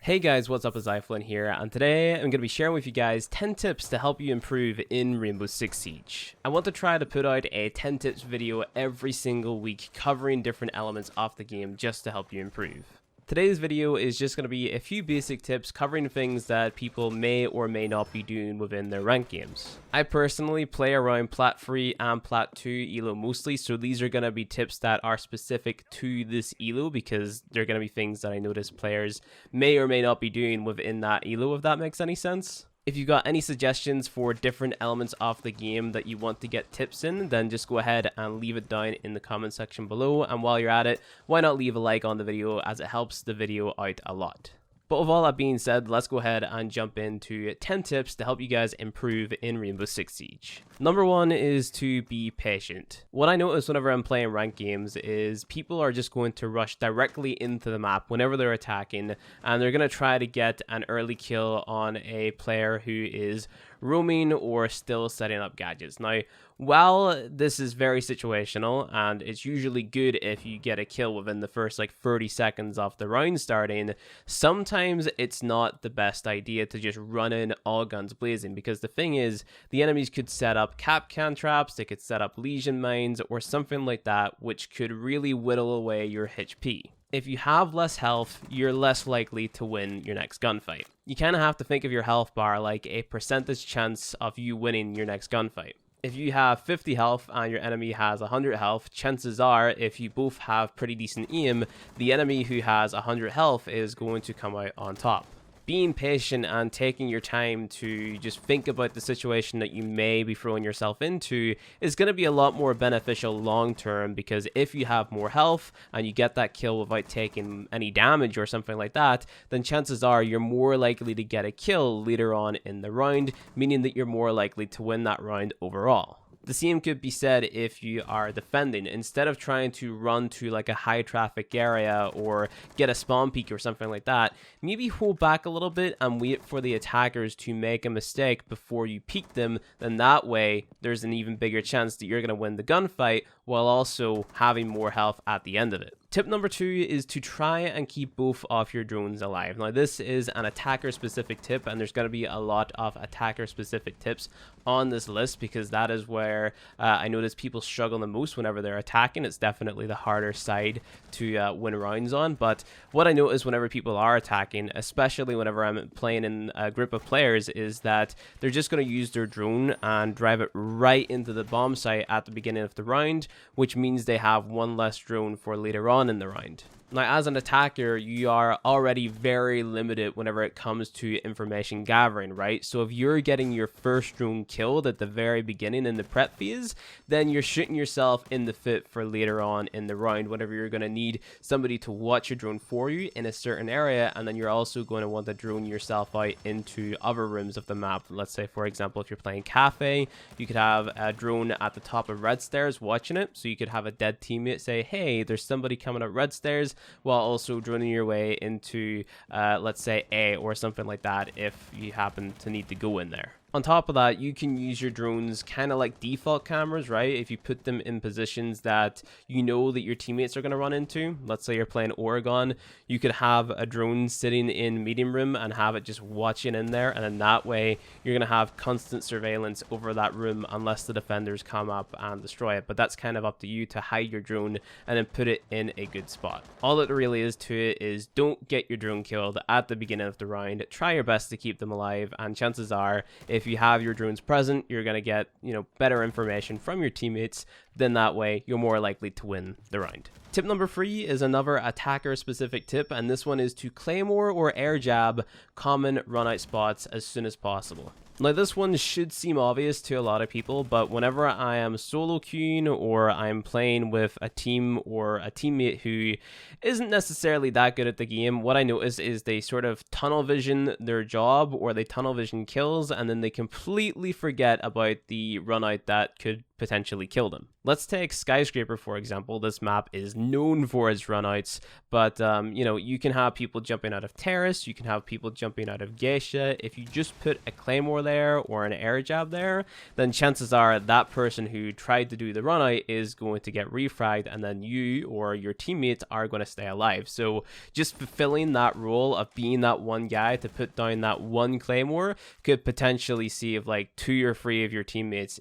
Hey guys, what's up? It's iFlynn here, and today I'm going to be sharing with you guys 10 tips to help you improve in Rainbow Six Siege. I want to try to put out a 10 tips video every single week covering different elements of the game just to help you improve. Today's video is just going to be a few basic tips covering things that people may or may not be doing within their ranked games. I personally play around Plat 3 and Plat 2 elo mostly, so these are going to be tips that are specific to this elo because they're going to be things that I notice players may or may not be doing within that elo, if that makes any sense. If you've got any suggestions for different elements of the game that you want to get tips in, then just go ahead and leave it down in the comment section below. And while you're at it, why not leave a like on the video, as it helps the video out a lot. But with all that being said, let's go ahead and jump into 10 tips to help you guys improve in Rainbow Six Siege. Number one is to be patient. What I notice whenever I'm playing ranked games is people are just going to rush directly into the map whenever they're attacking, and they're going to try to get an early kill on a player who is roaming or still setting up gadgets. Now, while this is very situational and it's usually good if you get a kill within the first 30 seconds of the round starting, sometimes it's not the best idea to just run in all guns blazing, because the thing is, the enemies could set up Kapkan traps, they could set up Legion mines or something like that, which could really whittle away your HP. If you have less health, you're less likely to win your next gunfight. You kind of have to think of your health bar like a percentage chance of you winning your next gunfight. If you have 50 health and your enemy has 100 health, chances are, if you both have pretty decent aim, the enemy who has 100 health is going to come out on top. Being patient and taking your time to just think about the situation that you may be throwing yourself into is going to be a lot more beneficial long term, because if you have more health and you get that kill without taking any damage or something like that, then chances are you're more likely to get a kill later on in the round, meaning that you're more likely to win that round overall. The same could be said if you are defending. Instead of trying to run to a high traffic area or get a spawn peak or something like that, maybe hold back a little bit and wait for the attackers to make a mistake before you peek them. Then that way there's an even bigger chance that you're going to win the gunfight while also having more health at the end of it. Tip number 2 is to try and keep both of your drones alive. Now, this is an attacker specific tip, and there's going to be a lot of attacker specific tips on this list because that is where I notice people struggle the most whenever they're attacking. It's definitely the harder side to win rounds on. But what I notice whenever people are attacking, especially whenever I'm playing in a group of players, is that they're just going to use their drone and drive it right into the bomb site at the beginning of the round, which means they have one less drone for later on in the round. Now, as an attacker, you are already very limited whenever it comes to information gathering, right? So if you're getting your first drone killed at the very beginning in the prep phase, then you're shooting yourself in the foot for later on in the round, whenever you're going to need somebody to watch your drone for you in a certain area, and then you're also going to want to drone yourself out into other rooms of the map. Let's say, for example, if you're playing Cafe, you could have a drone at the top of red stairs watching it, so you could have a dead teammate say, hey, there's somebody coming up red stairs, while also droning your way into, let's say, A or something like that if you happen to need to go in there. On top of that, you can use your drones kind of like default cameras, right? If you put them in positions that you know that your teammates are going to run into. Let's say you're playing Oregon, you could have a drone sitting in medium room and have it just watching in there, and then that way you're going to have constant surveillance over that room unless the defenders come up and destroy it. But that's kind of up to you to hide your drone and then put it in a good spot. All it really is to it is don't get your drone killed at the beginning of the round. Try your best to keep them alive, and chances are, if you have your drones present, you're going to get, better information from your teammates. Then that way you're more likely to win the round. Tip number 3 is another attacker specific tip, and this one is to claymore or air jab common run out spots as soon as possible. Now, this one should seem obvious to a lot of people, but whenever I am solo queuing or I'm playing with a team or a teammate who isn't necessarily that good at the game, what I notice is they sort of tunnel vision their job, or they tunnel vision kills, and then they completely forget about the run out that could potentially kill them. Let's take Skyscraper, for example. This map is known for its runouts, but you know, you can have people jumping out of Terrace, you can have people jumping out of Geisha. If you just put a Claymore there or an air jab there, then chances are that person who tried to do the runout is going to get refragged, and then you or your teammates are going to stay alive. So just fulfilling that role of being that one guy to put down that one Claymore could potentially save like 2 or 3 of your teammates,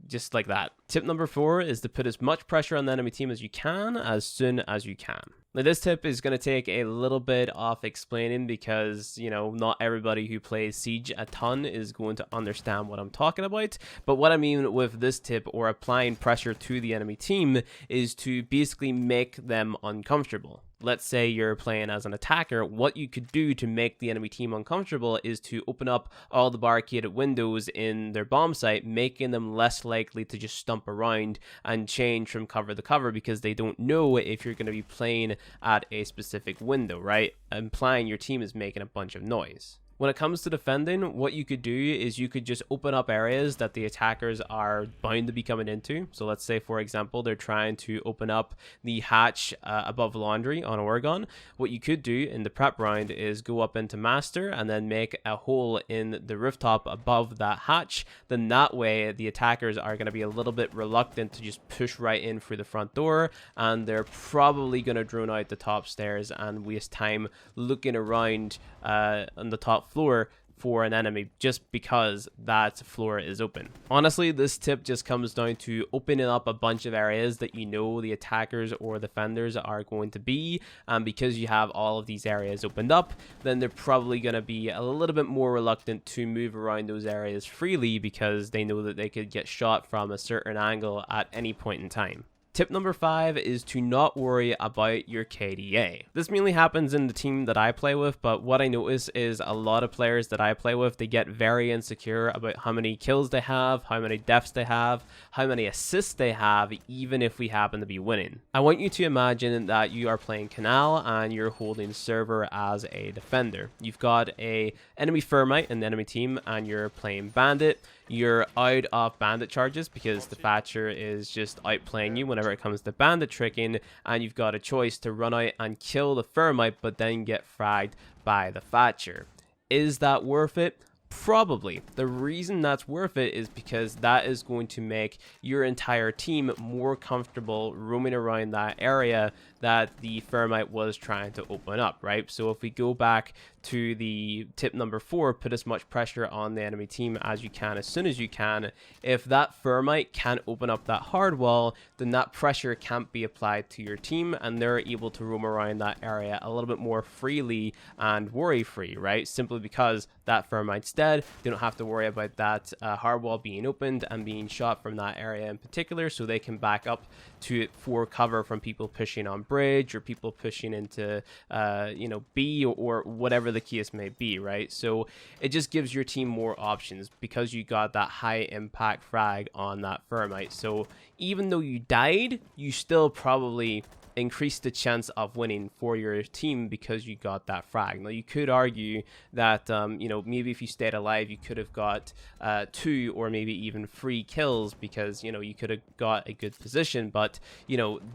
just like that. Tip number 4 is to put as much pressure on the enemy team as you can as soon as you can. Now, this tip is going to take a little bit of explaining because, you know, not everybody who plays Siege a ton is going to understand what I'm talking about. But what I mean with this tip, or applying pressure to the enemy team, is to basically make them uncomfortable. Let's say you're playing as an attacker. What you could do to make the enemy team uncomfortable is to open up all the barricaded windows in their bomb site, making them less likely to just stump around and change from cover to cover because they don't know if you're going to be playing at a specific window, right? Implying your team is making a bunch of noise. When it comes to defending, what you could do is you could just open up areas that the attackers are bound to be coming into. So let's say, for example, they're trying to open up the hatch above Laundry on Oregon. What you could do in the prep round is go up into Master and then make a hole in the rooftop above that hatch. Then that way, the attackers are going to be a little bit reluctant to just push right in through the front door, and they're probably going to drone out the top stairs and waste time looking around on the top floor for an enemy just because that floor is open. Honestly, this tip just comes down to opening up a bunch of areas that you know the attackers or defenders are going to be, and because you have all of these areas opened up, then they're probably going to be a little bit more reluctant to move around those areas freely because they know that they could get shot from a certain angle at any point in time. Tip number 5 is to not worry about your KDA. This mainly happens in the team that I play with, but what I notice is a lot of players that I play with, they get very insecure about how many kills they have, how many deaths they have, how many assists they have, even if we happen to be winning. I want you to imagine that you are playing Canal and you're holding server as a defender. You've got a enemy Thermite in the enemy team and you're playing Bandit. You're out of bandit charges because the Thatcher is just outplaying you whenever it comes to bandit tricking, and you've got a choice to run out and kill the Thermite but then get fragged by the Thatcher. Is that worth it? Probably. The reason that's worth it is because that is going to make your entire team more comfortable roaming around that area that the Thermite was trying to open up, right? So if we go back to the tip number 4, put as much pressure on the enemy team as you can as soon as you can. If that Thermite can't open up that hard wall, then that pressure can't be applied to your team and they're able to roam around that area a little bit more freely and worry-free, right? Simply because that Thermite's dead, they don't have to worry about that hard wall being opened and being shot from that area in particular, so they can back up to it for cover from people pushing on bridge or people pushing into B or whatever the case may be, right? So it just gives your team more options because you got that high impact frag on that Thermite. So even though you died, you still probably increase the chance of winning for your team because you got that frag. Now you could argue that maybe if you stayed alive you could have got 2 or maybe even 3 kills because you could have got a good position, but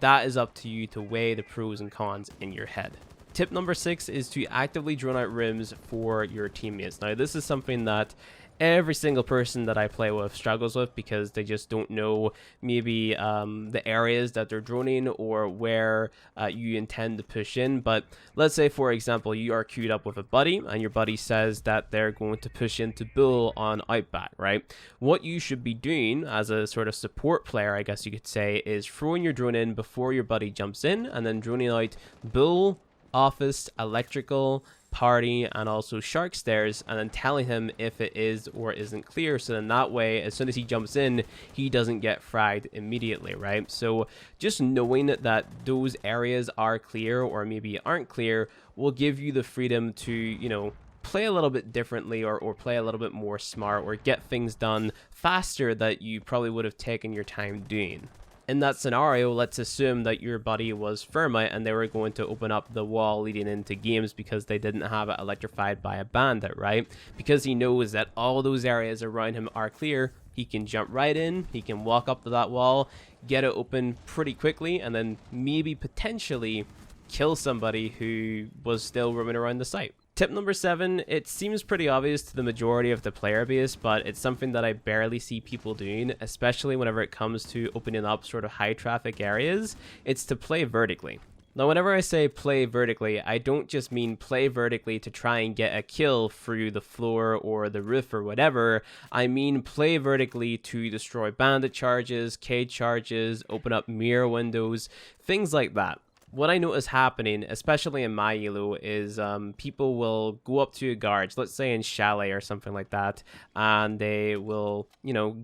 that is up to you to weigh the pros and cons in your head. Tip number 6 is to actively drone out rims for your teammates. Now this is something that every single person that I play with struggles with because they just don't know maybe the areas that they're droning or where you intend to push in. But let's say, for example, you are queued up with a buddy and your buddy says that they're going to push into Bull on Outback, right? What you should be doing as a sort of support player, I guess you could say, is throwing your drone in before your buddy jumps in and then droning out Bull, Office, Electrical, Party, and also Shark Stairs, and then telling him if it is or isn't clear, so then that way as soon as he jumps in he doesn't get fragged immediately, right? So just knowing that those areas are clear or maybe aren't clear will give you the freedom to play a little bit differently or play a little bit more smart or get things done faster that you probably would have taken your time doing. In that scenario, let's assume that your buddy was Thermite and they were going to open up the wall leading into games because they didn't have it electrified by a bandit, right? Because he knows that all those areas around him are clear, he can jump right in, he can walk up to that wall, get it open pretty quickly, and then maybe potentially kill somebody who was still roaming around the site. Tip number 7, it seems pretty obvious to the majority of the player base, but it's something that I barely see people doing, especially whenever it comes to opening up sort of high traffic areas. It's to play vertically. Now, whenever I say play vertically, I don't just mean play vertically to try and get a kill through the floor or the roof or whatever. I mean play vertically to destroy bandit charges, cage charges, open up mirror windows, things like that. What I notice happening, especially in my elo, is people will go up to a guard, let's say in Chalet or something like that, and they will,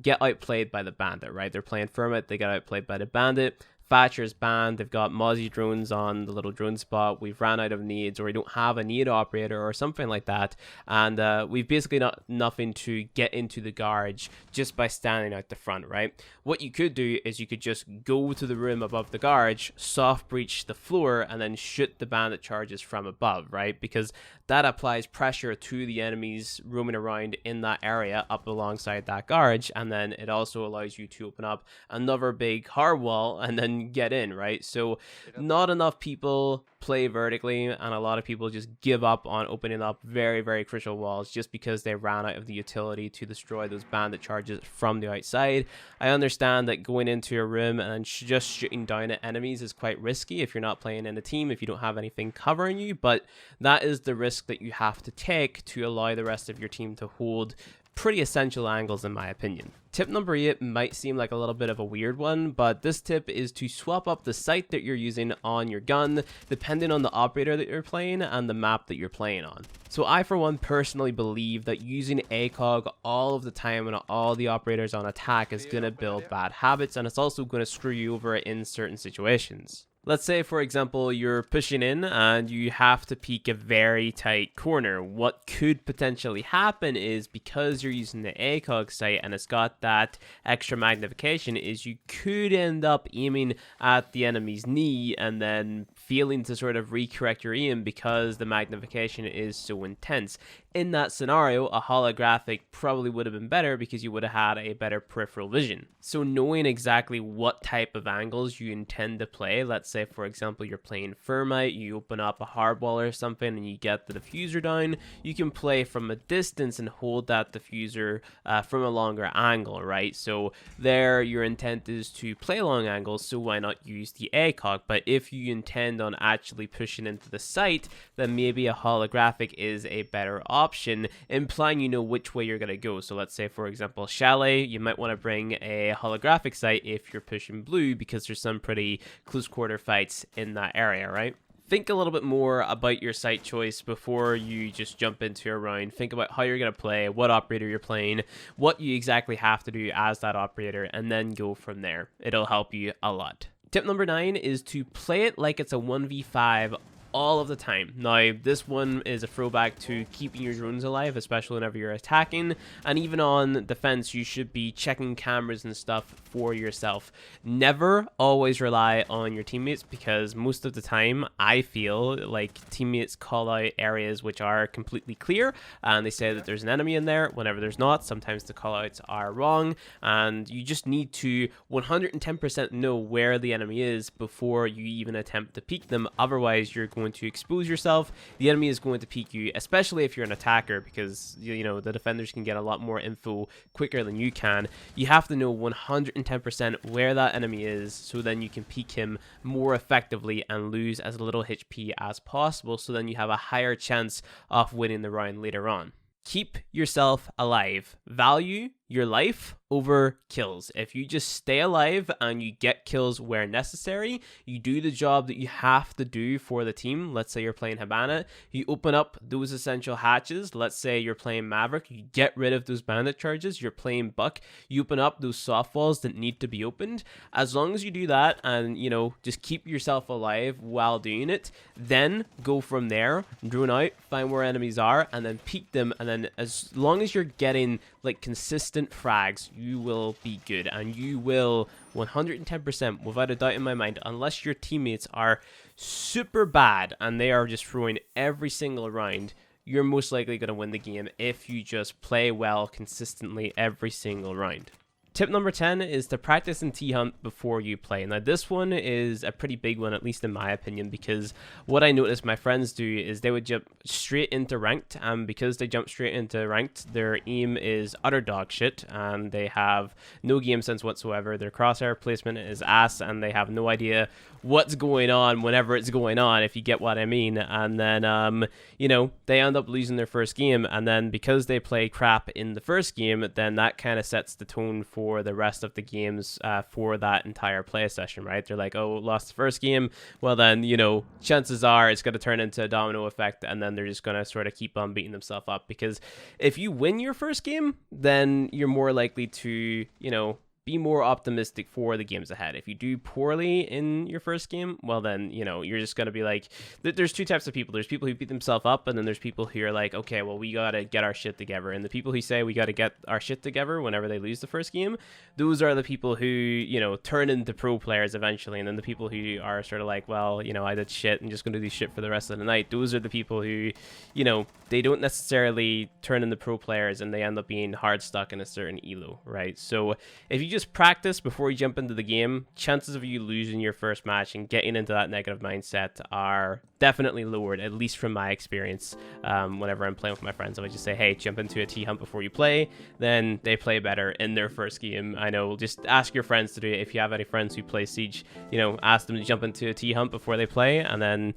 get outplayed by the bandit, right? They're playing Fermit, they get outplayed by the bandit. Thatcher's banned, they've got Mozzie drones on the little drone spot, we've ran out of needs, or we don't have a need operator or something like that, and we've basically not nothing to get into the garage just by standing out the front, right? What you could do is you could just go to the room above the garage, soft breach the floor, and then shoot the bandit charges from above, right? Because that applies pressure to the enemies roaming around in that area up alongside that garage, and then it also allows you to open up another big hard wall and then get in, right? So not enough people play vertically, and a lot of people just give up on opening up very, very crucial walls just because they ran out of the utility to destroy those bandit charges from the outside. I understand that going into a room and just shooting down at enemies is quite risky if you're not playing in a team, if you don't have anything covering you, but that is the risk that you have to take to allow the rest of your team to hold pretty essential angles, in my opinion. Tip number 8 might seem like a little bit of a weird one, but this tip is to swap up the sight that you're using on your gun depending on the operator that you're playing and the map that you're playing on. So I, for one, personally believe that using ACOG all of the time when all the operators on attack is going to build bad habits, and it's also going to screw you over in certain situations. Let's say, for example, you're pushing in and you have to peek a very tight corner. What could potentially happen is, because you're using the ACOG sight and it's got that extra magnification, is you could end up aiming at the enemy's knee and then failing to sort of recorrect your aim because the magnification is so intense. In that scenario, a holographic probably would have been better because you would have had a better peripheral vision. So knowing exactly what type of angles you intend to play, let's say for example you're playing Fermite, you open up a hardwall or something and you get the diffuser down, you can play from a distance and hold that diffuser from a longer angle, right? So there your intent is to play long angles, so why not use the ACOG? But if you intend on actually pushing into the site, then maybe a holographic is a better option, implying you know which way you're going to go. So let's say for example Chalet, you might want to bring a holographic sight if you're pushing blue because there's some pretty close quarter fights in that area, right? Think a little bit more about your site choice before you just jump into a round. Think about how you're going to play, what operator you're playing, what you exactly have to do as that operator, and then go from there. It'll help you a lot. Tip number 9 is to play it like it's a 1v5 all of the time. Now, this one is a throwback to keeping your drones alive, especially whenever you're attacking, and even on defense, you should be checking cameras and stuff for yourself. Never always rely on your teammates, because most of the time, I feel like teammates call out areas which are completely clear, and they say that there's an enemy in there whenever there's not. Sometimes the callouts are wrong, and you just need to 110% know where the enemy is before you even attempt to peek them. Otherwise, you're going to expose yourself. The enemy is going to peek you, especially if you're an attacker, because you know the defenders can get a lot more info quicker than you can. You have to know 110% where that enemy is, so then you can peek him more effectively and lose as little HP as possible, so then you have a higher chance of winning the round later on. Keep yourself alive. Value your life over kills. If you just stay alive and you get kills where necessary, you do the job that you have to do for the team. Let's say you're playing Hibana, you open up those essential hatches. Let's say you're playing Maverick, you get rid of those bandit charges. You're playing Buck, you open up those soft walls that need to be opened. As long as you do that and, you know, just keep yourself alive while doing it, then go from there, drone out, find where enemies are, and then peek them. And then as long as you're getting like consistent frags, you will be good, and you will 110%, without a doubt in my mind, unless your teammates are super bad and they are just throwing every single round, you're most likely going to win the game if you just play well consistently every single round. Tip number 10 is to practice in T-Hunt before you play. Now, this one is a pretty big one, at least in my opinion, because what I noticed my friends do is they would jump straight into ranked, and because they jump straight into ranked, their aim is utter dog shit, and they have no game sense whatsoever. Their crosshair placement is ass, and they have no idea what's going on whenever it's going on, if you get what I mean. And then, you know, they end up losing their first game, and then because they play crap in the first game, then that kind of sets the tone for the rest of the games for that entire play session, right? They're like, oh, lost the first game, well then, you know, chances are it's going to turn into a domino effect, and then they're just going to sort of keep on beating themselves up. Because if you win your first game, then you're more likely to, you know, be more optimistic for the games ahead. If you do poorly in your first game, well then, you know, you're just going to be like, there's two types of people. There's people who beat themselves up, and then there's people who are like, okay, well, we got to get our shit together. And the people who say we got to get our shit together whenever they lose the first game, those are the people who, you know, turn into pro players eventually. And then the people who are sort of like, well, you know, I did shit and just going to do shit for the rest of the night, those are the people who, you know, they don't necessarily turn into pro players, and they end up being hard stuck in a certain elo, right? So if you just practice before you jump into the game, chances of you losing your first match and getting into that negative mindset are definitely lowered, at least from my experience. Whenever I'm playing with my friends, I would just say, hey, jump into a T-Hunt before you play. Then they play better in their first game. I know, just ask your friends to do it. If you have any friends who play Siege, you know, ask them to jump into a T-Hunt before they play, and then,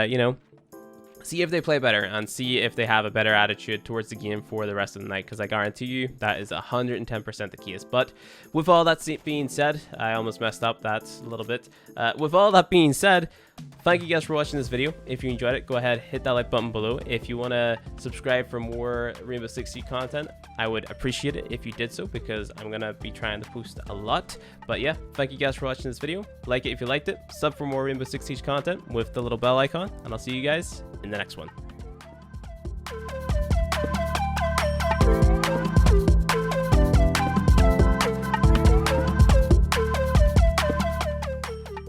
you know, see if they play better and see if they have a better attitude towards the game for the rest of the night, because I guarantee you that is 110% the case. But with all that being said, I almost messed up that a little bit. With all that being said, thank you guys for watching this video. If you enjoyed it, go ahead, hit that like button below. If you want to subscribe for more Rainbow Six Siege content, I would appreciate it if you did so, because I'm going to be trying to post a lot. But yeah, thank you guys for watching this video. Like it if you liked it, sub for more Rainbow Six Siege content with the little bell icon, and I'll see you guys in the next one.